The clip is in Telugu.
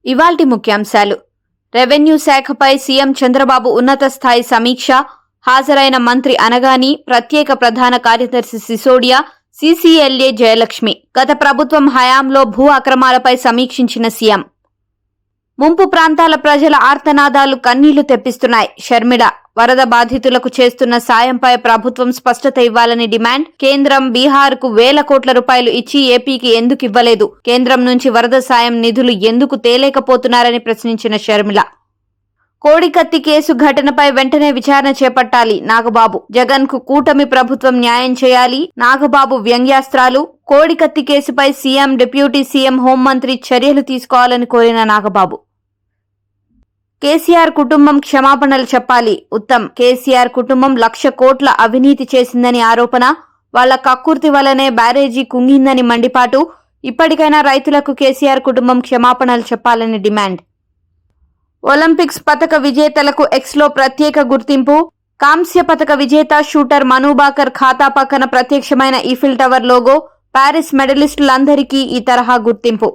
ఇవాల్టి ముఖ్యాంశాలు. రెవెన్యూ శాఖపై సీఎం చంద్రబాబు ఉన్నత స్థాయి సమీక్ష. హాజరైన మంత్రి అనగాని, ప్రత్యేక ప్రధాన కార్యదర్శి సిసోడియా, సీసీఎల్ఏ జయలక్ష్మి. గత ప్రభుత్వం హయాంలో భూ అక్రమాలపై సమీక్షించిన సీఎం. ముంపు ప్రాంతాల ప్రజల ఆర్తనాదాలు కన్నీళ్లు తెప్పిస్తున్నాయి. షర్మిల. వరద బాధితులకు చేస్తున్న సాయంపై ప్రభుత్వం స్పష్టత ఇవ్వాలని డిమాండ్. కేంద్రం బీహార్కు వేల కోట్ల రూపాయలు ఇచ్చి ఏపీకి ఎందుకు ఇవ్వలేదు? కేంద్రం నుంచి వరద సాయం నిధులు ఎందుకు తేలేకపోతున్నారని ప్రశ్నించిన షర్మిల. కోడికత్తి కేసు ఘటనపై వెంటనే విచారణ చేపట్టాలి. నాగబాబు. జగన్ కు కూటమి ప్రభుత్వం న్యాయం చేయాలి. నాగబాబు వ్యంగ్యాస్త్రాలు. కోడికత్తి కేసుపై సీఎం, డిప్యూటీ సీఎం, హోంమంత్రి చర్యలు తీసుకోవాలని కోరిన నాగబాబు. కేసీఆర్ కుటుంబం క్షమాపణలు చెప్పాలి. ఉత్తమ్. కేసీఆర్ కుటుంబం 1,00,000 కోట్ల అవినీతి చేసిందని ఆరోపణ. వాళ్ల కక్కుర్తి వల్లనే బ్యారేజీ కుంగిందని మండిపాటు. ఇప్పటికైనా రైతులకు కేసీఆర్ కుటుంబం క్షమాపణలు చెప్పాలని డిమాండ్. ఒలింపిక్స్ పతక విజేతలకు ఎక్స్లో ప్రత్యేక గుర్తింపు. కాంస్య పతక విజేత షూటర్ మనుబాకర్ ఖాతా పక్కన ప్రత్యక్షమైన ఈఫిల్ టవర్ లోగో. ప్యారిస్ మెడలిస్టులందరికీ ఈ తరహా గుర్తింపు.